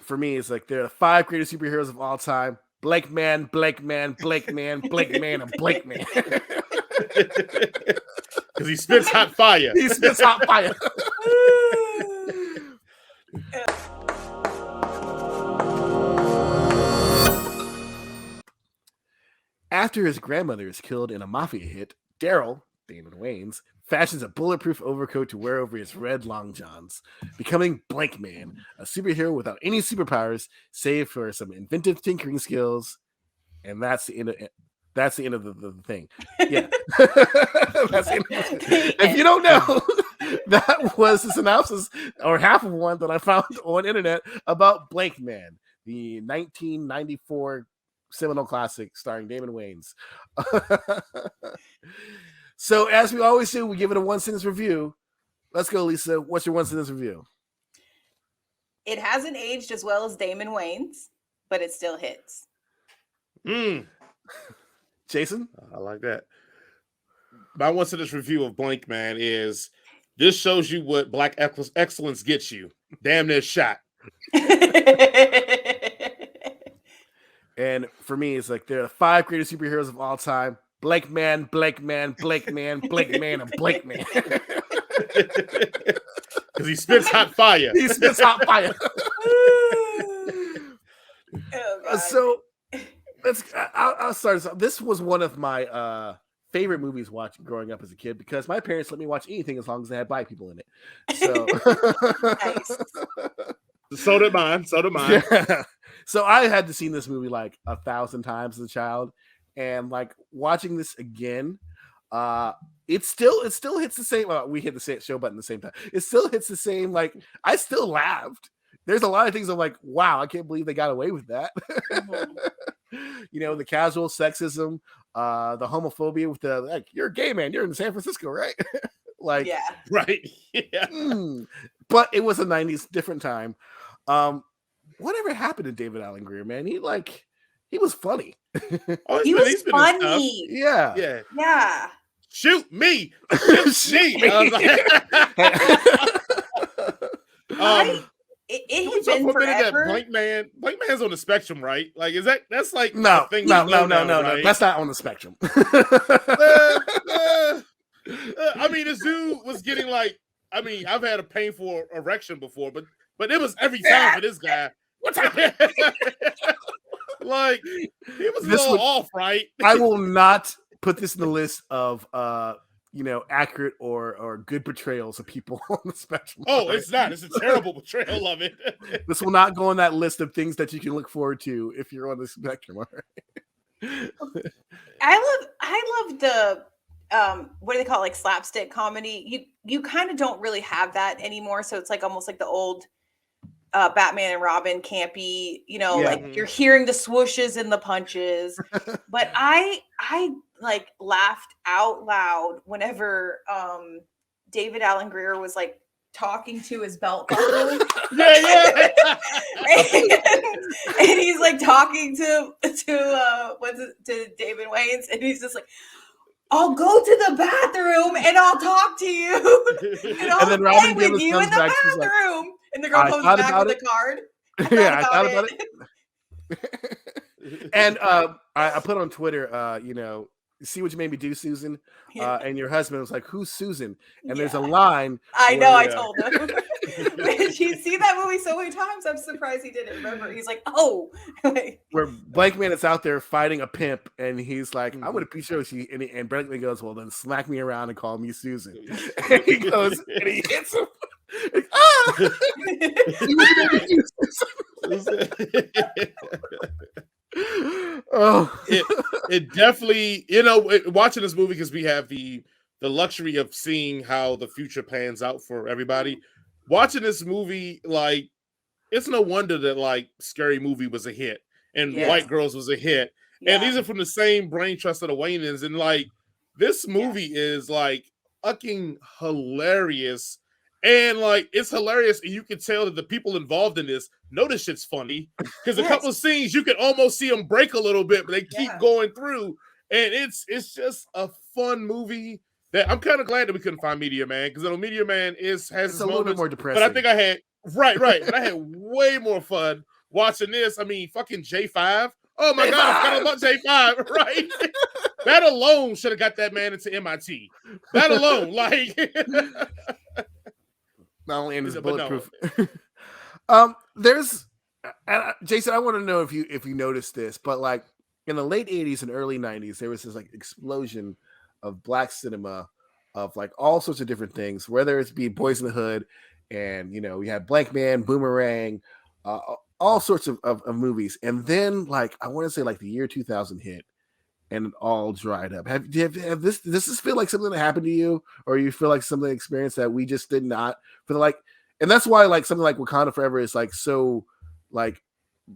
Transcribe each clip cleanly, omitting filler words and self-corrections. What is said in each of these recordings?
for me, it's like they're the 5 greatest superheroes of all time. Blankman, Blankman, Blankman, Blankman, and Blankman. Because he spits hot fire. He spits hot fire. After his grandmother is killed in a Mafia hit, Darryl, Damon Wayans, fashions a bulletproof overcoat to wear over his red long johns, becoming Blankman, a superhero without any superpowers, save for some inventive tinkering skills. And that's the end of the thing. Yeah. That's the end of the If you don't know, that was the synopsis, or half of one that I found on internet about Blankman, the 1994 seminal classic starring Damon Wayans. So, as we always do, we give it a 1-sentence review. Let's go, Lisa. What's your 1-sentence review? It hasn't aged as well as Damon Wayans, but it still hits. Jason? I like that. My 1-sentence review of Blankman is, this shows you what black excellence gets you. Damn near shot. And for me, it's like they're the 5 greatest superheroes of all time. Blankman, Blankman, Blankman, Blankman, and Blankman. Because he spits hot fire. He spits hot fire. Oh, so I'll start. This was one of my favorite movies watching growing up as a kid because my parents let me watch anything as long as they had black people in it. So nice. So did mine. Yeah. So I had to see this movie like 1,000 times as a child, and like watching this again, it still hits the same. We hit the same show button at the same time. It still hits the same. Like I still laughed. There's a lot of things I'm like, wow, I can't believe they got away with that. You know, the casual sexism, the homophobia with the like, you're a gay man, you're in San Francisco, right? Like, yeah, right, yeah. But it was a 90s different time. Whatever happened to David Alan Grier, man? He was funny. Oh, he was funny. Yeah. Shoot me. Shoot me. It had been forever. Blankman's on the spectrum, right? Like, that's like no. Right? That's not on the spectrum. I mean, this dude was getting like, I mean, I've had a painful erection before, but it was every time for this guy. What's happening? Like, he was a little off, right? I will not put this in the list of accurate or good portrayals of people on the spectrum. Oh, it's not. It's a terrible portrayal of it. This will not go on that list of things that you can look forward to if you're on the spectrum. All right. I love the what do they call it? Like slapstick comedy. You kind of don't really have that anymore. So it's like almost like the old Batman and Robin campy, like you're hearing the swooshes and the punches. But I like laughed out loud whenever David Alan Grier was like talking to his belt buckle. Yeah. and he's like talking to Damon Wayans, and he's just like, I'll go to the bathroom and I'll talk to you. And then Robin play with you in the bathroom. Like, and the girl comes back with a card. I thought about it. And I put on Twitter, see what you made me do, Susan? And your husband was like, who's Susan? And there's a line. I know, I told him. You see that movie so many times, I'm surprised he didn't remember. He's like, oh. Where Blankman is out there fighting a pimp, and he's like, I'm going to be sure she, and Blankman goes, well, then smack me around and call me Susan. And he goes, and he hits him. Like, oh, it definitely, watching this movie, because we have the luxury of seeing how the future pans out for everybody. Watching this movie, like, it's no wonder that like Scary Movie was a hit and White Girls was a hit. Yeah. And these are from the same brain trust of the Wayans, and like this movie is like fucking hilarious. And like it's hilarious, and you can tell that the people involved in this know this shit's funny because a couple of scenes you can almost see them break a little bit, but they keep going through, and it's just a fun movie. That I'm kind of glad that we couldn't find Meteor Man, because Meteor Man has a little bit more depressing. But I think I had right, but I had way more fun watching this. I mean, fucking J5. Oh my God, I forgot about J5, right? That alone should have got that man into MIT. That alone, like, not only in his But bulletproof. There's Jason. I want to know if you noticed this, but like in the late '80s and early '90s, there was this like explosion of black cinema of like all sorts of different things, whether it's be Boys in the Hood, and we had Blankman, Boomerang, all sorts of movies, and then like I want to say like the year 2000 hit, and it all dried up. Have this? Does this feel like something that happened to you, or you feel like something experienced that we just did not feel like? And that's why like something like Wakanda Forever is like so like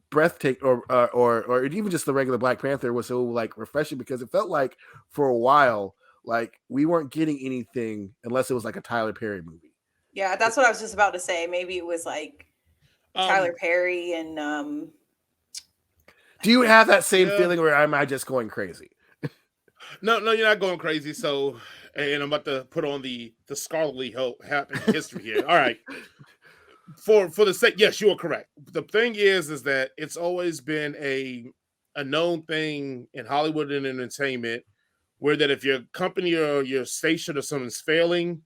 breathtaking, or even just the regular Black Panther was so like refreshing, because it felt like for a while like we weren't getting anything unless it was like a Tyler Perry movie. Yeah, that's what I was just about to say. Maybe it was like Tyler Perry and do you have that same feeling, or am I just going crazy? No, you're not going crazy. So, and I'm about to put on the scholarly history here. All right. For the sake, yes, you are correct. The thing is that it's always been a known thing in Hollywood and entertainment, where that if your company or your station or something's failing,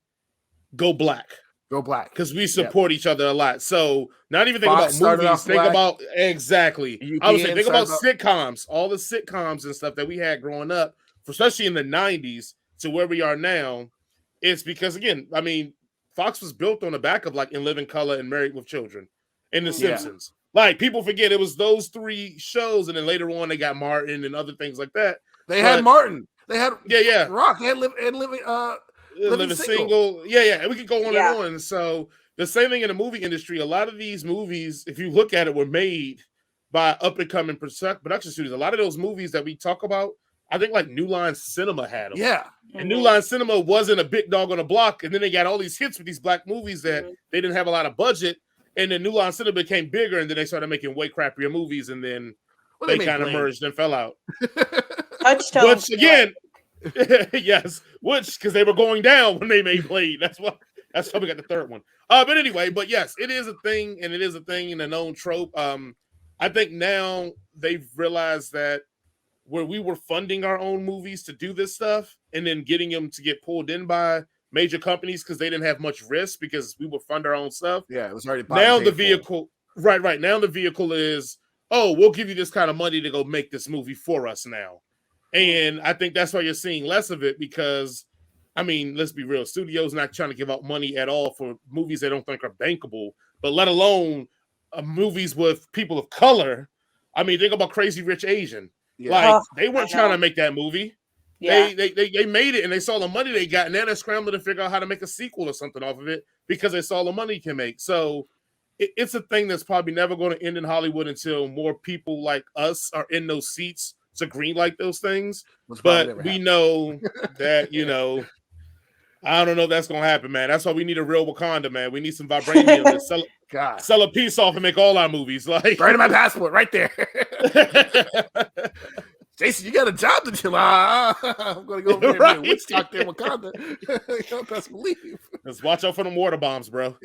go black. Go black. Because we support each other a lot. So not even think Fox about movies. Think black. about exactly. UPN I would say think about sitcoms, all the sitcoms and stuff that we had growing up, especially in the 90s to where we are now. It's because, again, I mean, Fox was built on the back of like In Living Color and Married with Children and The Simpsons. Like, people forget it was those three shows, and then later on they got Martin and other things like that. They had Martin. They had Rock. They had Living Single. Yeah. And we could go on and on. So the same thing in the movie industry. A lot of these movies, if you look at it, were made by up and coming production studios. A lot of those movies that we talk about, I think like New Line Cinema had them. Yeah. And New Line Cinema wasn't a big dog on the block. And then they got all these hits with these black movies that they didn't have a lot of budget. And then New Line Cinema became bigger, and then they started making way crappier movies, and then they kind of merged and fell out. Touchstone. Which again, yes, because they were going down when they made Blade. That's why we got the third one. But anyway, but yes, it is a thing, and it is a thing in a known trope. I think now they've realized that where we were funding our own movies to do this stuff, and then getting them to get pulled in by major companies because they didn't have much risk because we would fund our own stuff. Yeah, it was already now the vehicle, right. Now the vehicle is, we'll give you this kind of money to go make this movie for us now. And I think that's why you're seeing less of it because, I mean, let's be real, studios not trying to give out money at all for movies they don't think are bankable, but let alone movies with people of color. I mean, think about Crazy Rich Asian. Yeah. Like, they weren't trying to make that movie. Yeah. They made it, and they saw the money they got, and then they're scrambling to figure out how to make a sequel or something off of it because they saw the money you can make. So it's a thing that's probably never going to end in Hollywood until more people like us are in those seats to greenlight those things. But we know that, I don't know if that's going to happen, man. That's why we need a real Wakanda, man. We need some vibranium to sell a piece off and make all our movies. Like, right in my passport, right there. Jason, you got a job to do. I'm going to go over there and witch doctor in Wakanda. Best believe. Let's watch out for them water bombs, bro.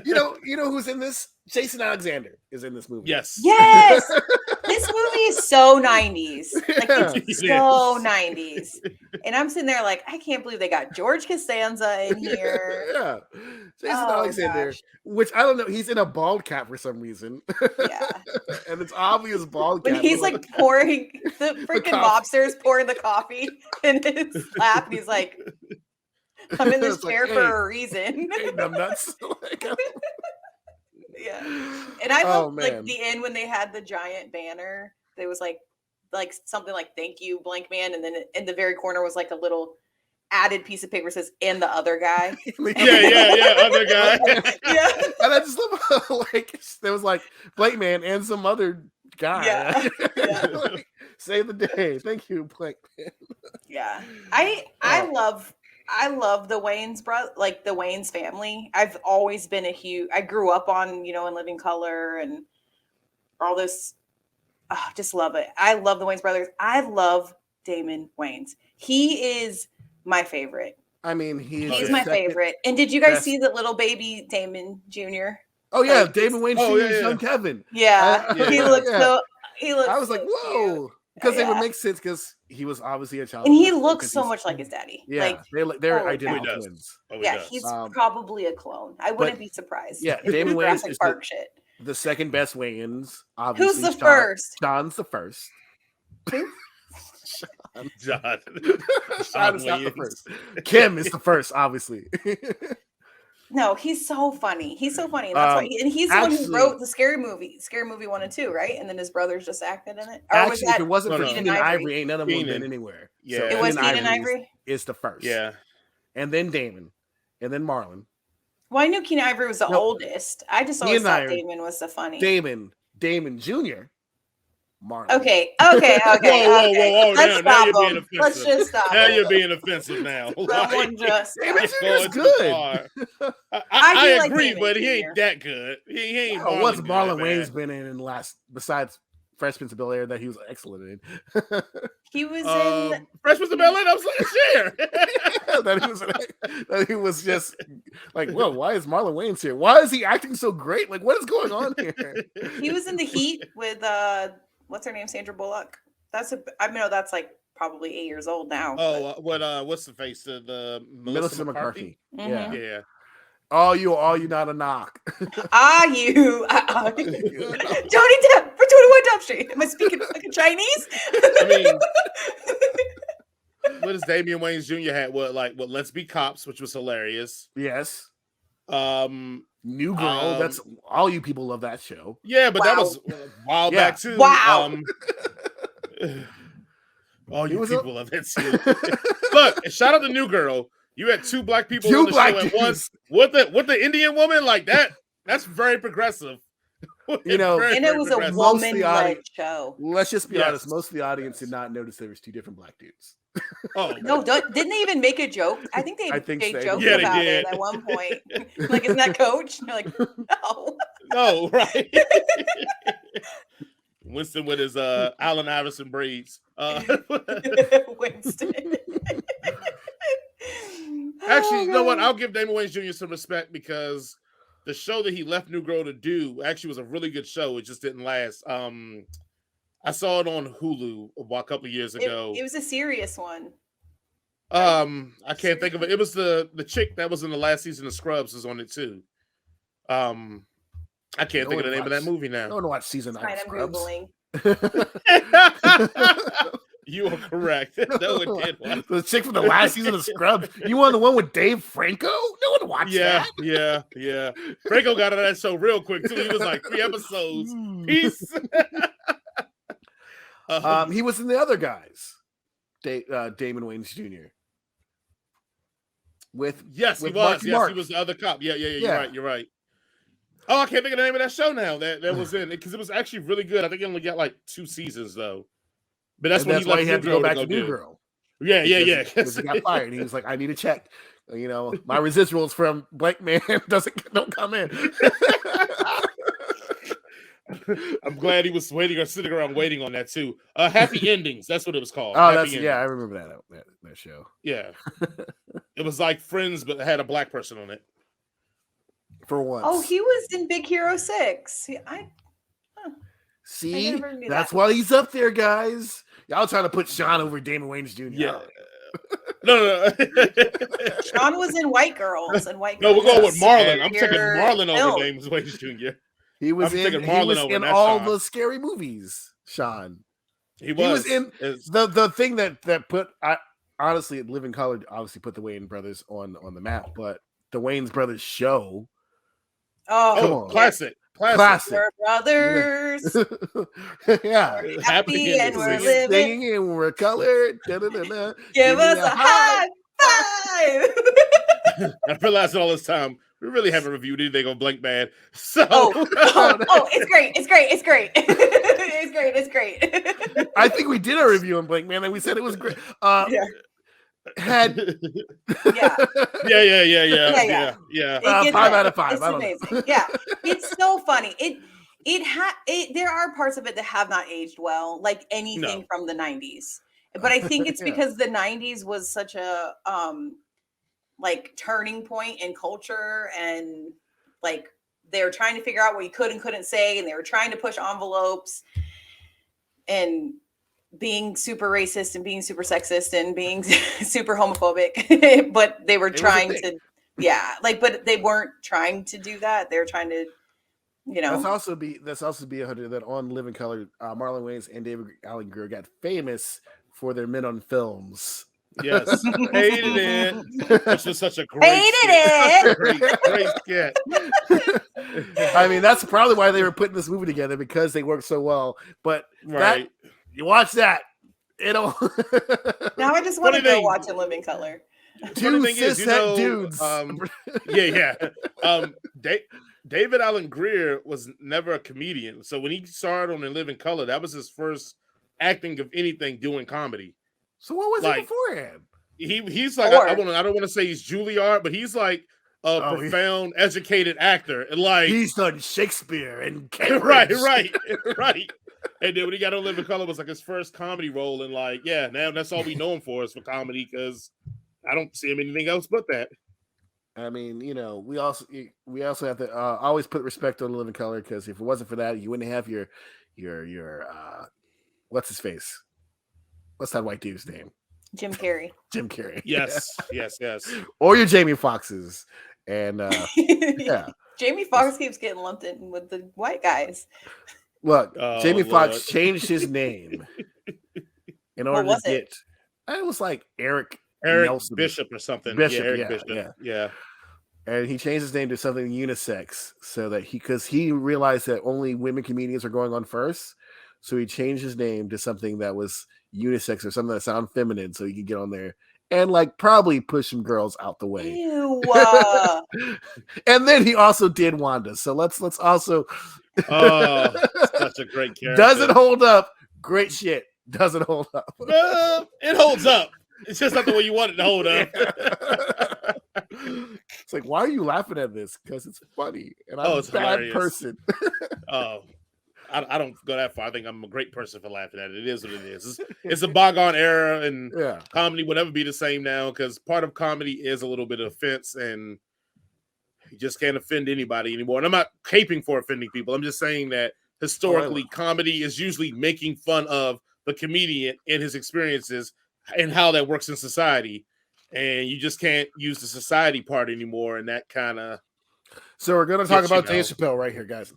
You know who's in this? Jason Alexander is in this movie. Yes. This movie is so 90s. Like, it's so 90s. And I'm sitting there like, I can't believe they got George Costanza in here. Yeah. Jason Alexander, which I don't know, he's in a bald cap for some reason. Yeah. And it's obvious bald cap. When he's like pouring, the freaking mobster's pouring the coffee in his lap, and he's like, I'm in this chair for a reason. I'm nuts. Yeah. And I love like the end when they had the giant banner. There was like something like "Thank you, Blankman," and then in the very corner was like a little added piece of paper that says "and the other guy." Other guy. Yeah. And I just love like there was like Blankman and some other guy. Yeah. Like, save the day. Thank you, Blankman. Yeah. I love the Wayans like the Wayans family. I've always been I grew up on, In Living Color and all this. Oh, just love it. I love the Wayans brothers. I love Damon Wayans. He is my favorite. I mean, he's my favorite. And did you guys see the little baby Damon Jr.? Oh yeah, Like, Damon Wayans Oh, Jr. yeah, is yeah. young Kevin. Yeah, Yeah. he looks Yeah. so. He looks. I was like, so whoa, cute. because it would Yeah. make sense because he was obviously a child, And he molester, looks 'cause so he's- much like his daddy. Yeah, Like, they're holy identical cow. does. twins. Oh, he yeah, does. he's Um, probably a clone. I wouldn't be surprised. yeah, if it Damon was Wayans Jurassic is Park shit. the second best Wayans. Obviously, Who's the first? Sean's the first. Who? John. Sean Sean is not the Wayans. first. Kim is the first, obviously. No, he's so funny. He's so funny, and that's why. And he's the one who actually- wrote the Scary Movie 1 and 2, right? And then his brothers just acted in it. Or was Actually, if that it wasn't for No, no. Keenan Ivory, ain't none of them been Keenan. anywhere. Yeah. So It it was Keenan Ivory Ivory? is the first. Yeah. And then Damon. And then Marlon. Well, I knew Keenan Ivory was the No. oldest. I just always Keenan thought Ivory. Damon was the funny. Damon Jr. Marlon. Okay. Whoa, whoa, Let's now stop you're being him. Let's offensive. just stop Now him. you're being offensive now. Someone just Damon stop. Jr. is Going too good. far. I I do like agree, Damon but he Jr. ain't that good. He ain't. Oh, what's good, Marlon man. Wayans been in the last, besides Fresh Prince of Bel-Air, that he was excellent in? He was in. Fresh Prince of Bel-Air. I was like, share. that he was just like, whoa, why is Marlon Wayans here? Why is he acting so great? Like, what is going on here? He was in The Heat with what's her name? Sandra Bullock. I know that's like probably 8 years old now. Oh, what's the face? The Melissa McCarthy. Mhm. Yeah. Yeah. Oh, you not a knock. You Johnny Depp for 21 Jump Street. Am I speaking fucking Chinese? I mean, what does Damian Wayans Jr. had? What Let's Be Cops, which was hilarious. Yes. Um, New Girl. That's all you people love that show. yeah, but that Wow. was a while Yeah. back too. Wow. All He you was people love that too. Look, shout out to New Girl. You had two black people on the show at once with the Indian woman like that. That's very progressive. You know, And it was a progressive. Most of the woman-led audience- show. Let's just be Yes. honest. Most of the audience did not notice there was two different black dudes. Oh No, didn't they even make a joke? I think I think they so. joked Yeah, they about did. it at one point. Like, isn't that Coach? And you're like, no. no, right. Winston with his Allen Iverson braids. Winston. Actually, you know what? Oh, I'll give Damon Wayans Jr. some respect because the show that he left New Girl to do actually was a really good show. It just didn't last. I saw it on Hulu a couple of years ago. It was a serious one. I can't think of it. It was the chick that was in the last season of Scrubs was on it too. I can't think of the name of that movie I now. don't watch season 9 Fine, of I'm Scrubs. Googling. You are correct. No one did one. The chick from the last season of Scrubs. You want the one with Dave Franco? No one watched Yeah, that. yeah. Franco got out of that show real quick too. He was like 3 episodes. Peace. He was in the other guys. Damon Wayans Jr. Yes, with he was. Marky Yes, Mark. he was the other cop. Yeah. Yeah. You're right. Oh, I can't think of the name of that show now. That was in because it was actually really good. I think he only got like 2 seasons though. But that's And when why he he left had to go back to to New Girl. Yeah. Because he got fired. He was like, I need a check. You know, my residuals from Blankman don't come in. I'm glad he was sitting around waiting on that too. Happy Endings. That's what it was called. Oh, Happy that's Endings. yeah, I remember that show. Yeah. It was like Friends, but it had a black person on it. For once. Oh, he was in Big Hero 6. See, never knew that's that. why he's up there, guys. Y'all trying to put Sean over Damon Wayans Jr. Yeah. No. Sean was in White Girls and White No, Girls. we're going with is Marlon. I'm your taking Marlon over film. Damon Wayans Jr. He was I'm in, taking he Marlon was over in that all Sean. the scary movies, Sean. He was in the thing that put honestly, Living Color obviously put the Wayans brothers on the map, but the Wayans brothers show. Oh, Come on. classic. we're brothers. Yeah. We're Happy happy and endings. we're We're living. singing and we're colored. Da-da-da-da. Give me us a high five. I realized all this time we really haven't reviewed anything on Blankman. So It's great. It's great. It's great. It's great. It's greght. I think we did a review on Blankman and we said it was great. Yeah. Had Yeah. yeah. It gets 5 there. out of 5. It's I don't know. amazing. Yeah, it's so funny. There are parts of it that have not aged well, like anything from the 90s. But I think it's Yeah. because the 90s was such a like turning point in culture and like they were trying to figure out what you could and couldn't say, and they were trying to push envelopes and being super racist and being super sexist and being super homophobic. But they were trying to, but they weren't trying to do that. They were trying to, That's also be 100 that on Living Color, Marlon Wayans and Alan Grier got famous for their men on films. Yes, hated it. Which was such a great great skit. I mean, that's probably why they were putting this movie together, because they worked so well. But you watch that, it'll. Now I just want to go watch a Living Color. Two cishet dudes. David Alan Grier was never a comedian, so when he started on In Living Color, that was his first acting of anything doing comedy. So what was he beforehand? He's like, I don't want to say he's Juilliard, but he's like a profound, educated actor, and like he's done Shakespeare and right. And then when he got on Living Color, it was like his first comedy role, and like, now that's all we know him for is for comedy, because I don't see him anything else but that. I mean, we also have to always put respect on Living Color, because if it wasn't for that, you wouldn't have your what's his face? What's that white dude's name? Jim Carrey. Jim Carrey. Yes. Or your Jamie Foxxes. And Jamie Foxx keeps getting lumped in with the white guys. Look, Jamie Foxx changed his name in order to get. It was like Eric Nelson. Bishop or something. Bishop. Yeah. And he changed his name to something unisex, so that because he realized that only women comedians are going on first. So he changed his name to something that was unisex or something that sounded feminine, so he could get on there and like probably push some girls out the way. Ew. And then he also did Wanda. So let's also. Such a great character. Does it hold up? Great shit. Doesn't hold up. It holds up. It's just not the way you want it to hold up. It's like, why are you laughing at this? Because it's funny, and I'm a bad hilarious. person. I don't go that far. I think I'm a great person for laughing at it. It is what it is. It's a bygone era, and comedy will never be the same now, because part of comedy is a little bit of offense, and you just can't offend anybody anymore. And I'm not caping for offending people. I'm just saying that historically, comedy is usually making fun of the comedian and his experiences and how that works in society. And you just can't use the society part anymore, and that kind of. So we're going to talk about Dave Chappelle right here, guys.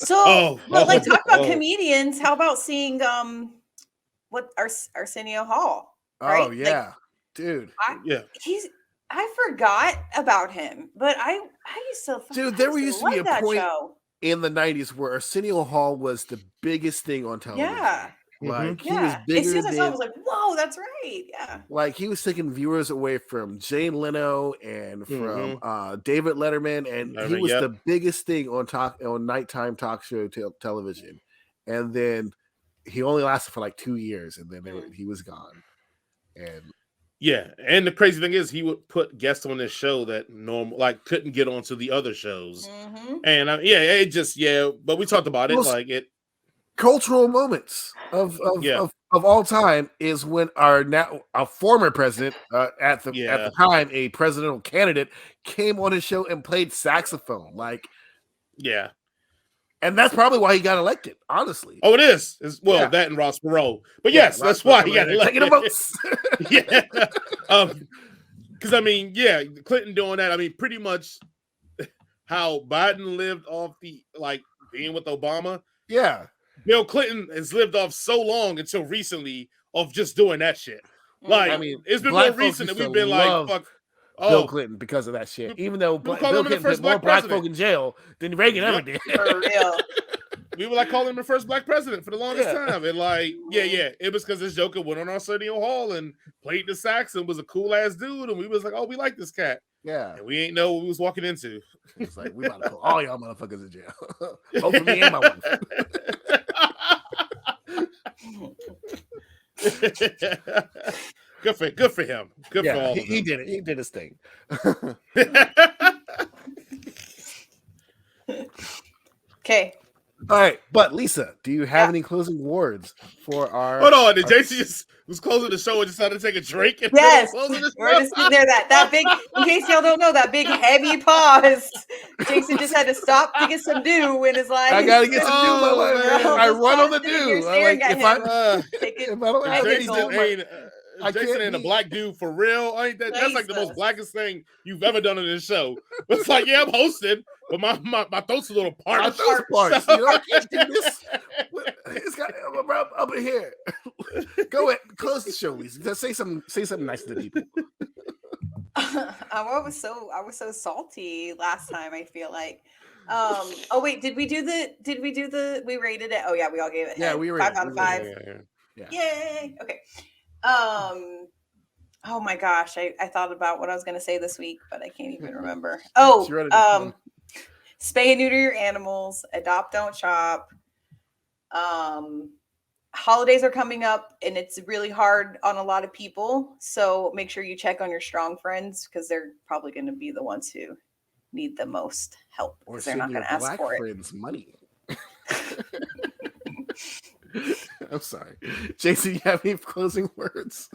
Talk about comedians. How about seeing Arsenio Hall? Right? Oh yeah, dude. I forgot about him, but I used to. Dude, there used to be a point in the 90s where Arsenio Hall was the biggest thing on television. Yeah. Like he was bigger as soon as than, I was like, whoa, that's right. Yeah. Like he was taking viewers away from Jay Leno and from David Letterman, and he was the biggest thing on nighttime talk show television. And then he only lasted for like 2 years, and then he was gone. And the crazy thing is, he would put guests on this show that couldn't get onto the other shows. And but we talked about it. Cultural moments of all time is when our former president, at the time a presidential candidate, came on his show and played saxophone. And that's probably why he got elected, honestly. Oh, it is. That and Ross Perot. But yes, that's why he got elected. Taking the votes. Because Clinton doing that. I mean, pretty much how Biden lived off the being with Obama. Yeah. Bill Clinton has lived off so long until recently of just doing that shit. It's been more recent that we've been like, fuck Bill Clinton because of that shit. Even though Bill Clinton put more black folk in jail than Reagan ever did. For real. We were calling him the first black president for the longest time. And it was because this joker went on Arsenio Hall and played the sax and was a cool ass dude. And we was like, oh, we like this cat. Yeah. And we ain't know what we was walking into. It's like, we about to put all y'all motherfuckers in jail. Both for me and my wife. Good for him. Good for all of them. He did it. He did his thing. Okay. All right, but Lisa, do you have any closing words for our? Hold on, did Jason just was closing the show and just had to take a drink? And Yes, closing the we're just sitting there. That big. In case y'all don't know, that big heavy pause. Jason just had to stop to get some dew in his life. I gotta get some dew in my life. man. I run on the dew. Staring Like, at if I, him. if I don't have Jason anything, Jason ain't a black dude for real. That's like the most blackest thing you've ever done on this show. It's like, yeah, I'm hosting, but my throat's a little my parched. throat's parched. You know, I can't do this. It's got up in here. Go ahead, close the show, Lisa. Just say something nice to the people. I was so salty last time. I feel like. Oh wait, did we do the? We rated it. Oh yeah, we all gave it. Yeah, we rated 5 out of 5. Yeah. Yay! Okay. Oh my gosh, I thought about what I was going to say this week, but I can't even remember. Oh, spay and neuter your animals. Adopt, don't shop. Holidays are coming up, and it's really hard on a lot of people. So make sure you check on your strong friends because they're probably going to be the ones who need the most help. Or they're not going to ask for friends money. I'm sorry, Jason. You have any closing words?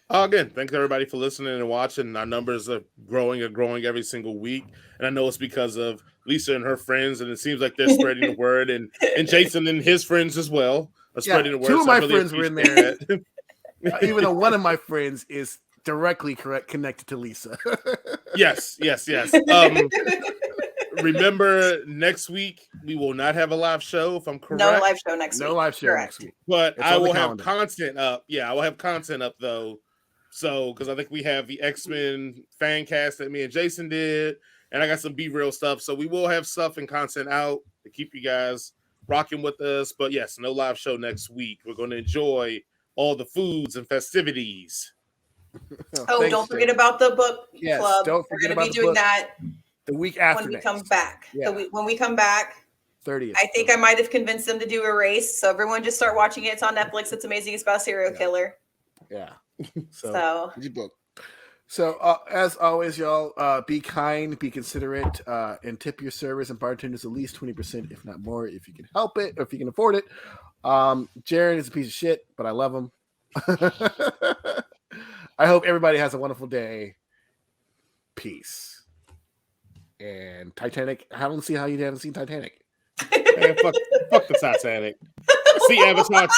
Again, thanks everybody for listening and watching. Our numbers are growing every single week, and I know it's because of Lisa and her friends, and it seems like they're spreading the word, and Jason and his friends as well are spreading the word. Two of my friends were in there. Even though one of my friends is directly connected to Lisa. Yes. Remember, next week we will not have a live show, if I'm correct. No live show next week. No live show next week. But I will have content up. Yeah, I will have content up though. So, because I think we have the X-Men fan cast that me and Jason did, and I got some Be Real stuff. So we will have stuff and content out to keep you guys rocking with us. But yes, no live show next week. We're going to enjoy all the foods and festivities. Thanks, don't forget about the book club. Don't forget about the doing that the week after when we come back. Yeah. When we come back, 30th. I think I might have convinced them to do a race. So everyone just start watching it. It's on Netflix. It's amazing. It's about a serial killer. Yeah. So as always, y'all, be kind, be considerate, and tip your servers and bartenders at least 20%, if not more, if you can help it, or if you can afford it. Jared is a piece of shit, but I love him. I hope everybody has a wonderful day. Peace. And Titanic. I don't see how you haven't seen Titanic. Man, fuck the Titanic. See Avatar.